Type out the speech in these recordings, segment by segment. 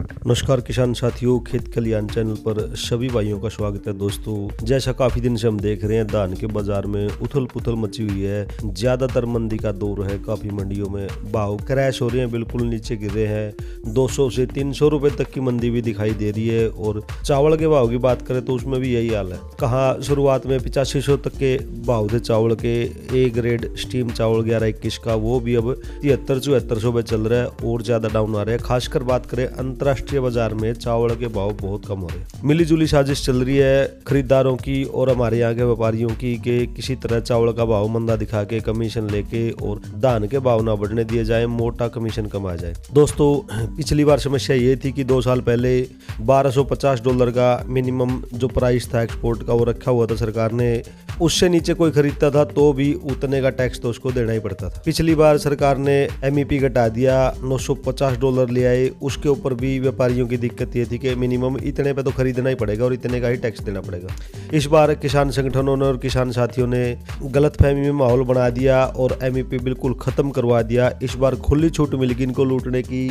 नमस्कार किसान साथियों, खेत कल्याण चैनल पर सभी भाइयों का स्वागत है। दोस्तों, जैसा काफी दिन से हम देख रहे हैं, धान के बाजार में उथल पुथल मची हुई है। ज्यादातर मंदी का दौर है। काफी मंडियों में भाव क्रैश हो रहे हैं, बिल्कुल नीचे गिर रहे हैं। 200 से 300 रुपए तक की मंदी भी दिखाई दे रही है। और चावल के भाव की बात करें तो उसमें भी यही हाल है। कहाँ शुरुआत में 8500 तक के भाव थे चावल के। ए ग्रेड स्टीम चावल 11-21 का, वो भी अब 73-74 में चल रहा है और ज्यादा डाउन आ रहा है। खासकर बात करें अंतरराष्ट्रीय बाजार में चावल के भाव बहुत कम हो रहे हैं। मिलीजुली साजिश चल रही है खरीदारों की और हमारे यहाँ के व्यापारियों की कि किसी तरह चावल का भाव मंदा दिखा के कमीशन लेके और धान के भाव ना बढ़ने दिए जाए, मोटा कमीशन कमाया जाए। दोस्तों, पिछली बार समस्या ये थी कि 2 साल पहले $1250 का मिनिमम जो प्राइस था एक्सपोर्ट का, वो रखा हुआ था सरकार ने। उससे नीचे कोई खरीदता था तो भी उतने का टैक्स तो उसको देना ही पड़ता था। पिछली बार सरकार ने MEP घटा दिया, $950 ले आए। उसके ऊपर भी व्यापारियों की दिक्कत ये थी कि मिनिमम इतने पे तो खरीदना ही पड़ेगा और इतने का ही टैक्स देना पड़ेगा। इस बार किसान संगठनों ने और किसान साथियों ने गलतफहमी में माहौल बना दिया और MEP बिल्कुल खत्म करवा दिया। इस बार खुली छूट मिलेगी इनको लूटने की,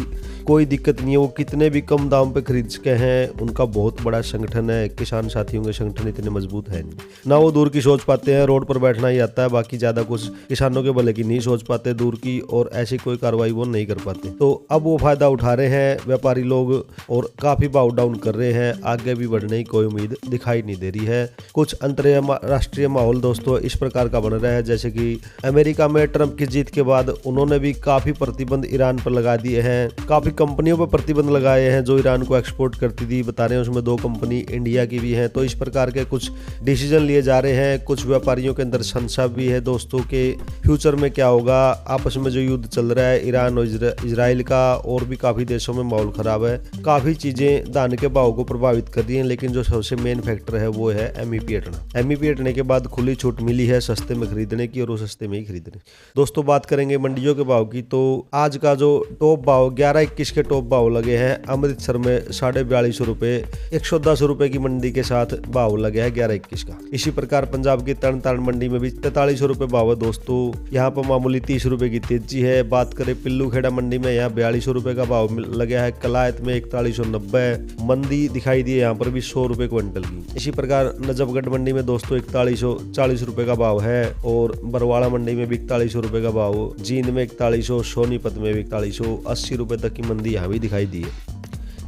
कोई दिक्कत नहीं है। वो कितने भी कम दाम पे खरीद सके हैं, उनका बहुत बड़ा संगठन है। किसान साथियों के संगठन इतने मजबूत है नहीं ना, वो दूर की सोच पाते हैं। रोड पर बैठना ही आता है, बाकी ज्यादा कुछ किसानों के भले की नहीं सोच पाते दूर की, और ऐसी कोई कार्रवाई वो नहीं कर पाते। तो अब वो फायदा उठा रहे हैं व्यापारी लोग और काफी भाव डाउन कर रहे हैं। आगे भी बढ़ने की कोई उम्मीद दिखाई नहीं दे रही है। कुछ अंतरराष्ट्रीय माहौल दोस्तों इस प्रकार का बन रहा है, जैसे कि अमेरिका में ट्रंप की जीत के बाद उन्होंने भी काफी प्रतिबंध ईरान पर लगा दिए हैं। काफी कंपनियों पर प्रतिबंध लगाए हैं जो ईरान को एक्सपोर्ट करती थी। बता रहे हैं उसमें 2 कंपनी इंडिया की भी हैं। तो इस प्रकार के कुछ डिसीजन लिए जा रहे हैं। कुछ व्यापारियों के अंदर संशय भी है दोस्तों के फ्यूचर में क्या होगा। आपस में जो युद्ध चल रहा है ईरान और इजराइल का, और भी काफी देशों में माहौल खराब है। काफी चीजें धान के भाव को प्रभावित कर रही हैं, लेकिन जो सबसे मेन फैक्टर है वो है MEP हटना। MEP हटने के बाद खुली छूट मिली है सस्ते में खरीदने की, और वो सस्ते में ही खरीदने। दोस्तों, बात करेंगे मंडियों के भाव की, तो आज का जो टॉप भाव 11-21 के टॉप भाव लगे हैं। अमृतसर में 4250 रुपए, 110 रुपए की मंडी के साथ भाव लगे है 11-21 का। इसी प्रकार पंजाब की तरन मंडी में भी 4300 रुपए भाव है दोस्तों। यहाँ पर मामूली 30 रुपए की तेजी है। बात करें पिल्लू खेड़ा मंडी में, यहाँ 4200 रुपए का भाव लगा है। कलायत में 4190, मंदी दिखाई दी है यहाँ पर भी 100 रुपए क्विंटल की। इसी प्रकार नजफगढ़ मंडी में दोस्तों 4140 रुपए का भाव है, और बरवाड़ा मंडी में भी 4100 रुपए का भाव। जींद में 4100, सोनीपत में भी 4180 रुपए तक की मंदी यहाँ भी दिखाई दी है।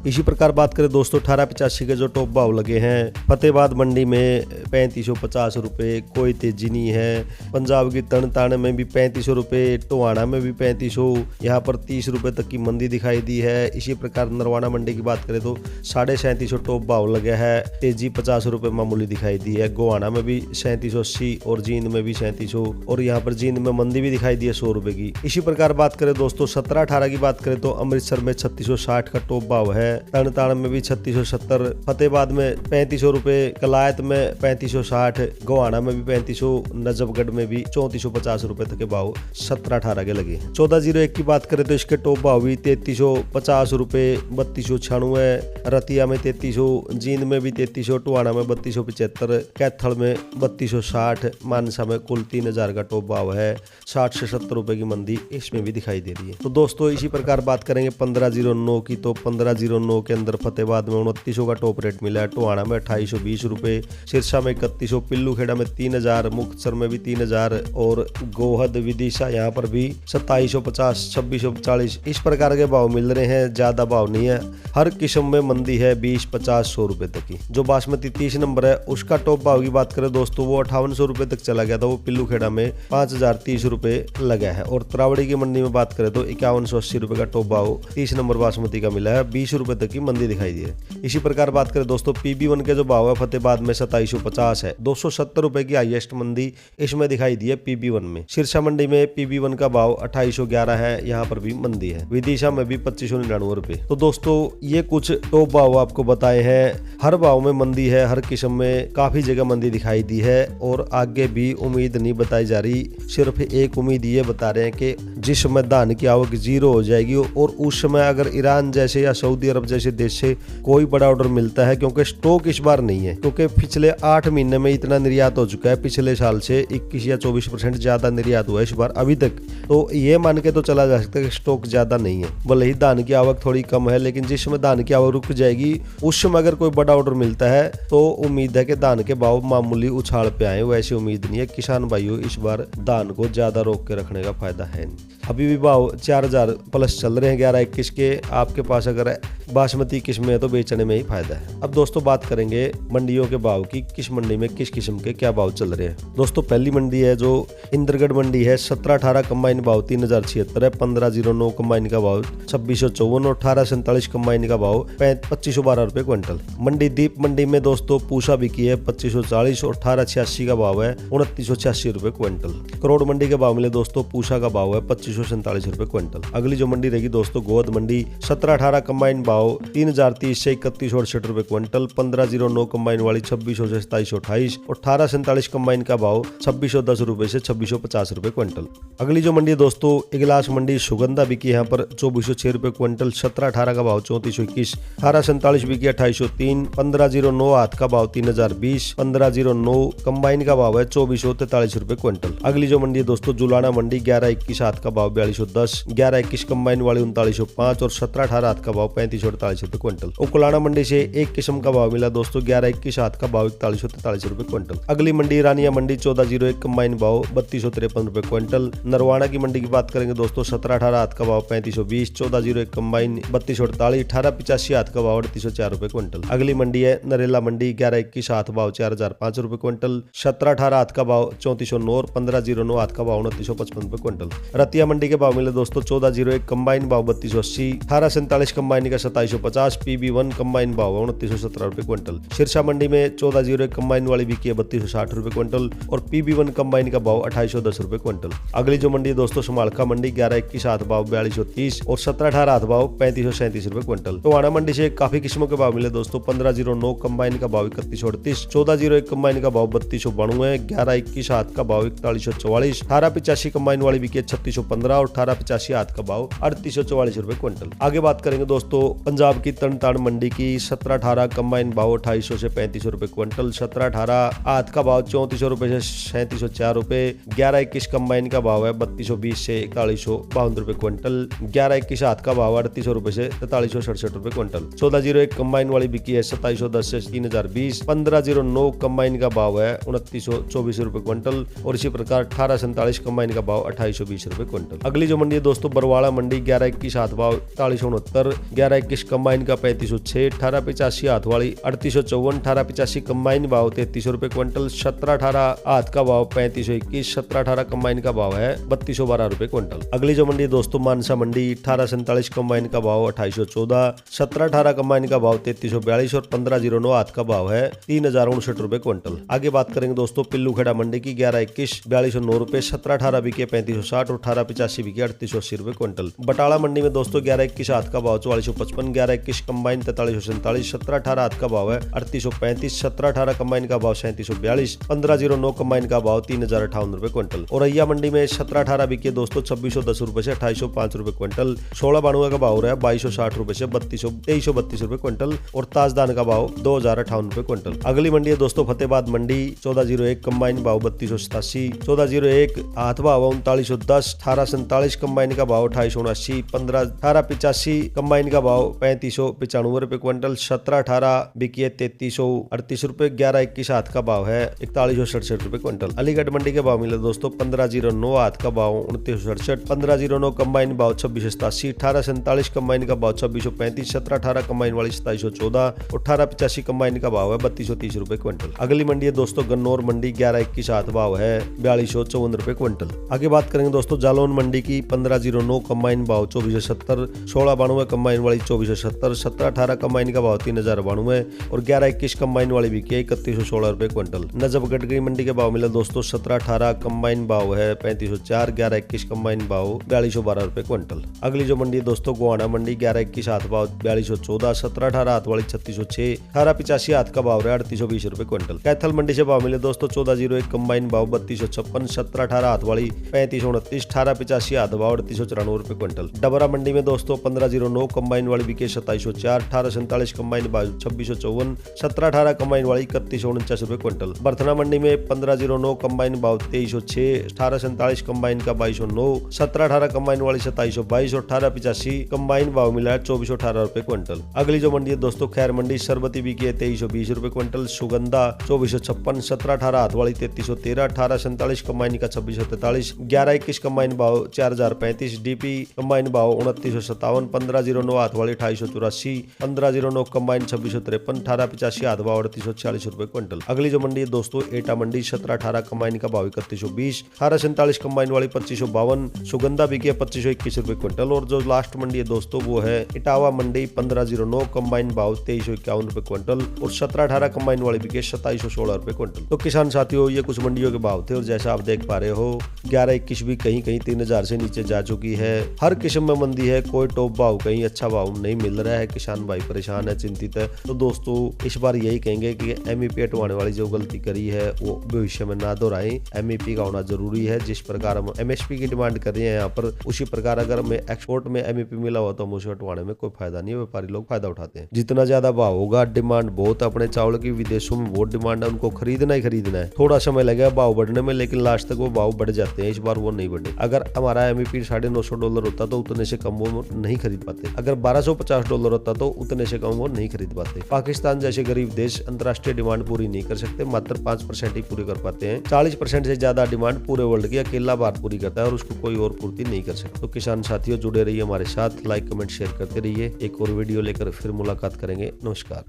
इसी प्रकार बात करें दोस्तों 1885 के जो टॉप भाव लगे हैं। फतेहाबाद मंडी में 3550 रुपए, कोई तेजी नहीं है। पंजाब की तरन में भी 3500 रुपए, टोहाना में भी 3500, यहाँ पर 30 रुपए तक की मंदी दिखाई दी है। इसी प्रकार नरवाना मंडी की बात करें तो 3750 टॉप भाव लगे है, तेजी 50 रुपए मामूली दिखाई दी है। गोहाना में भी 3780 और जींद में भी 3700, और यहाँ पर जींद में मंदी भी दिखाई दी है 100 रुपए की। इसी प्रकार बात करें दोस्तों 17-18 की बात करें तो अमृतसर में 3660 का टॉप भाव है। तरन में भी 3670, फतेहाबाद में 3500 रुपए, कलायत में 3560, गोहाना में भी 3500, नजफगढ़ में भी 3450 रुपए तक के भाव 17-18 के लगे। 1401 की बात करें तो इसके टॉप भाव भी 3350 रुपए, 3296, रतिया में 3300, जींद में भी 3300, टोहाना में 3275, कैथल में 3260, मानसा में कुल 3000 का टॉप भाव है। 60 से 70 रुपए की मंदी इसमें भी दिखाई दे रही है। तो दोस्तों इसी प्रकार बात करेंगे 1509 की, तो 1509 के अंदर फतेहाबाद में 2900 का टॉप रेट मिला है। टोहाना में 2820 रुपए, सिरसा में 3100, पिल्लू खेड़ा में 3000, मुक्तसर में भी 3000, और गोहद विदिशा यहाँ पर भी 2750, 2640 इस प्रकार के भाव मिल रहे हैं। ज्यादा भाव नहीं है, हर किस्म में मंदी है 20, 50, 100 रुपए तक की। जो बासमती 30 नंबर है उसका टॉप भाव की बात करें दोस्तों, वो 5800 रुपए तक चला गया था। वो पिल्लू खेड़ा में 5030 रुपए लगा है। और तरावड़ी की मंडी में बात करें तो 5180 रुपए का टॉप भाव 30 नंबर बासमती का मिला है, 20 रुपए तक की मंदी दिखाई दी है। इसी प्रकार बात करें दोस्तों PB1 के जो भाव है फतेहाबाद में 2750 है, 270 रुपए की हाईएस्ट मंदी इसमें दिखाई दी है PB1 में। सिरसा मंडी में PB1 का भाव 2811 है, यहाँ पर भी मंदी है। विदिशा में भी 2599 रुपए। तो दोस्तों ये कुछ टॉप भाव आपको बताए हैं। हर भाव में मंदी है, हर किस्म में काफी जगह मंदी दिखाई दी है, और आगे भी उम्मीद नहीं बताई जा रही। सिर्फ एक उम्मीद ये बता रहे हैं कि जिस समय धान की आवक 0 हो जाएगी और उस समय अगर ईरान जैसे या सऊदी अरब अरब जैसे देश से कोई बड़ा ऑर्डर मिलता है, क्योंकि स्टॉक इस बार नहीं है, क्योंकि पिछले 8 महीने में इतना निर्यात हो चुका है। पिछले साल से 21 या 24% ज्यादा निर्यात हुआ है इस बार अभी तक। तो ये मान के तो चला जा सकता है कि स्टॉक ज्यादा नहीं है। भले ही धान की आवक थोड़ी कम है, लेकिन जिस समय धान की आवक रुक जाएगी उस समय अगर कोई बड़ा ऑर्डर मिलता है तो उम्मीद है कि धान के भाव मामूली उछाल पे आए। वैसे उम्मीद नहीं है। किसान भाइयों, इस बार धान को ज्यादा रोक के रखने का फायदा है नहीं। अभी भी भाव 4000 प्लस चल रहे हैं 11-21 के। आपके पास अगर बासमती किस्म है तो बेचने में ही फायदा है। अब दोस्तों बात करेंगे मंडियों के भाव की, किस मंडी में किस किस्म के क्या भाव चल रहे हैं। दोस्तों पहली मंडी है जो इंद्रगढ़ मंडी है। 17-18 कंबाइन भाव 3076 है। 1509 कंबाइन का भाव 2654 और 1847 कंबाइन का भाव 2512 रुपए क्विंटल। मंडी दीप मंडी में दोस्तों पूसा बिकी है 2540 और 1886 का भाव है 2986 रुपए क्विंटल। करोड़ मंडी के भाव मिले दोस्तों पूसा का भाव है 2547 रुपए क्विंटल। अगली जो मंडी रहेगी दोस्तों गोद मंडी। 17-18 कंबाइन भाव 3030 से 3168 रुपए क्विंटल। 1509 कंबाइन वाली 2600 से 2728 और 1847 कंबाइन का भाव 2610 रुपए से 2650 रुपए क्विंटल। अगली जो मंडी है दोस्तों इगलास मंडी सुगंधा बिकी यहाँ पर 2406 रुपए क्विंटल। 17-18 का भाव 3421। 1847 बिकी 2803। 1509 हाथ का भाव 3020। 1509 कंबाइन का भाव है 2443 रुपए क्विंटल। अगली जो मंडी है दोस्तों जुलाना मंडी 1121 हाथ का भाव 4210। 1121 कंबाइन वाली 3905 और 17-18 हाथ का भाव 3548 रुपए क्विंटल। उकलाना मंडी से एक किस्म का भाव मिला दोस्तों 1121 हाथ का भाव 4143 रुपए क्विंटल। अगली मंडी रानिया मंडी 1401 कंबाइन भाव 3253 रुपए क्विंटल। नरवाना की मंडी की बात करेंगे दोस्तों 17-18 हाथ का भाव 3520। 1401 कंबाइन 3248। 1885 हाथ का भाव 3804 रुपए क्विंटल। अगली मंडी है नरेला मंडी 1121 हाथ भाव 4005 रुपए क्विंटल। 17-18 हाथ का भाव 3409 और 1509 हाथ का भाव 2955 रुपए क्विंटल। रतिया मंडी के भाव मिले दोस्तों 1401 कंबाइन भाव 3280। 1847 कंबाइन का 2750। PB1 कंबाइन भाव 2917 रुपए क्विंटल। सिरसा मंडी में 1401 कंबाइन वाली बिकी है 3260 रुपए क्विंटल और PB1 कंबाइन का भाव 2810 रुपए क्विंटल। अगली जो मंडी है दोस्तों समालखा मंडी 1121 हाथ भाव 4230 और 17-18 हाथ भाव 3537 रुपए क्विंटल। टोहाना मंडी से काफी किस्मों के भाव मिले दोस्तों 1509 कंबाइन का भाव 3138। 1401 कंबाइन का भाव 3292। 1121 हाथ का भाव 4144। 1885 कंबाइन वाली बिकी 3615 और 1885 हाथ का भाव 3844 रुपए क्विंटल। आगे बात करेंगे दोस्तों पंजाब की तरनतारण मंडी की 17-18 कंबाइन भाव 2800 से 3500 रुपए क्विंटल। 17-18 हाथ का भाव 3400 रुपए से 3704 रुपए। 1121 कंबाइन का भाव है 3220 से 4152 रुपए क्विंटल। 1121 हाथ का भाव 3800 रुपए से 4367 रुपए क्विंटल। 1401 कंबाइन वाली बिकी है 2710 से 3020। 1509 कंबाइन का भाव है 2924 रुपए क्विंटल और इसी प्रकार 1847 कंबाइन का भाव 2820 रुपए क्विंटल। अगली जो मंडी है दोस्तों बरवाड़ा मंडी 1121 हाथ भाव 4169। 1121 कंबाइन का 3506। 1885 हाथ वाली 3854। 1885 कंबाइन भाव 3300 रुपए क्विंटल। 17-18 हाथ का भाव 3521। 17-18 कंबाइन का भाव है 3212 रुपए क्विंटल। अगली जो मंडी है दोस्तों मानसा मंडी 1847 कंबाइन का भाव 2814। 17-18 कंबाइन का भाव 3342 और 1509 हाथ का भाव है 3059 रुपए क्विंटल। आगे बात करेंगे दोस्तों पिल्लू खेड़ा मंडी की 1121 4209 रुपए। 17-18 बिके 3560 और 1885 बिके 3880 रुपए क्विंटल। बटाला मंडी में दोस्तों 1121 हाथ का भाव 4455। 1121 कंबाइन 4347। 17-18 हाथ का भाव है 3835। 17-18 कंबाइन का भाव 3742। 1509 कंबाइन का भाव 3058 रुपए क्विंटल। और अय्या मंडी में 17-18 बिके दोस्तों 2610 रुपए से 2805 रुपए क्विंटल। 16 बानुआ का भाव रहा है 2260 रुपए से 2332 रुपए क्विंटल और ताजदान का भाव 2058 रुपए क्विंटल। अगली मंडी है दोस्तों फतेहाबाद मंडी 1401 कंबाइन भाव 3287। 1401 हाथ भाव 3910। 1847 कंबाइन का भाव 2879। 1885 कंबाइन का भाव 3595 रुपए क्विंटल। 17-18 बिकी 3338 रुपए। 1121 हाथ का भाव है 4167 रुपए क्विंटल। अलीगढ़ मंडी के भाव मिले दोस्तों 1509 हाथ का भाव 2967। 1509 कंबाइन भाव 2687। 1847 कंबाइन का भाव 2635। 17-18 कंबाइन वाली 2714 और 1885 कंबाइन का भाव है 3230 रुपए क्विंटल। अगली मंडी है दोस्तों गन्नौर मंडी 1121 हाथ भाव है 4254 रुपए क्विंटल। आगे बात करेंगे दोस्तों जालौन मंडी की 1509 कंबाइन भाव 2470। 16 बानुआ कंबाइन वाली 2470। 17-18 कंबाइन का भाव 3092 और 1121 कंबाइन वाली बिकी 3116 रुपए क्विंटल। नजफगढ़ की मंडी के भाव मिले दोस्तों 17-18 कंबाइन भाव है 3504। 1121 कंबाइन भाव 4212 रुपए क्विंटल। अगली जो मंडी है दोस्तों गोहाना मंडी 1121 हाथ भाव 4214। 17-18 हाथ वाली 3606। 1885 हाथ का भाव है 3820 रुपए क्विंटल। कैथल मंडी से भाव मिले दोस्तों 1401 कंबाइन भाव 3256। 17-18 हाथ वाली 3529। 1885 हाथ भाव 3894 रुपए क्विंटल। डबरा मंडी में दोस्तों 1509 कंबाइन वाली बिके 2704, 1847 कंबाइन बाव 2654, 1718 कंबाइन वाली 3149 रुपए क्विंटल। बर्थना मंडी में 1509 कंबाइन बाव 2306, 1847 कंबाइन का 2209, 1718 कंबाइन वाली 2722 और 1885 कंबाइन भाव मिला है 2418 रुपए क्विंटल। अगली जो मंडी है दोस्तों खैर मंडी, सरबती बिकी है 2320 रुपए क्विंटल, सुगंधा 2456, 1718 हाथ वाली 3313, 1847 कंबाइन का 2643, 1121 कंबाइन भाव 4035, डीपी कंबाइन भाव 2957, 1509 हाथ वाली 2884, 1509 कंबाइन 2653, 1885 हाथ भाव 3846 रुपए क्विंटल। अगली जो मंडी है दोस्तों एटा मंडी, 1718 कंबाइन का भाव 3120, 1847 कंबाइन वाली 2552, सुगंधा बिकी है 2521 रुपए क्विंटल। और जो लास्ट मंडी है दोस्तों वो है इटावा मंडी, 1509 कंबाइन भाव 2351 रुपए क्विंटल और 1718 कंबाइन वाली बिकी 2716 रुपए क्विंटल। तो किसान साथियों ये कुछ मंडियों के भाव थे और जैसा आप देख पा रहे हो 1121 भी कहीं कहीं 3000 से नीचे जा चुकी है। हर किस्म में मंदी है, कोई टॉप भाव कहीं अच्छा भाव नहीं मिल रहा है। किसान भाई परेशान है, चिंतित है। तो दोस्तों इस बार यही कहेंगे कि एमईपी हटवाने वाली जो गलती करी है वो भविष्य में ना दोहराएं। एमईपी का होना जरूरी है। जिस प्रकार हम एमएसपी की डिमांड कर रहे हैं यहाँ पर, उसी प्रकार अगर हमें एक्सपोर्ट में एमईपी मिला हुआ तो हम उसे हटवाने में कोई फायदा नहीं है। व्यापारी लोग फायदा उठाते हैं। जितना ज्यादा भाव होगा, डिमांड बहुत अपने चावल की विदेशों में बहुत डिमांड है, उनको खरीदना ही खरीदना है। थोड़ा समय लगेगा भाव बढ़ने में, लेकिन लास्ट तक वो भाव बढ़ जाते हैं। इस बार वो नहीं बढ़े। अगर हमारा एमईपी $950 होता तो उतने से कम वो नहीं खरीद पाते। अगर $1250 होता तो उतने से कम वो नहीं खरीद पाते। पाकिस्तान जैसे गरीब देश अंतर्राष्ट्रीय डिमांड पूरी नहीं कर सकते, मात्र 5% ही पूरी कर पाते हैं। 40% से ज्यादा डिमांड पूरे वर्ल्ड की अकेला भारत पूरी करता है और उसको कोई और पूर्ति नहीं कर सकता। तो किसान साथियों जुड़े रहिए हमारे साथ, लाइक कमेंट शेयर करते रहिए। एक और वीडियो लेकर फिर मुलाकात करेंगे। नमस्कार।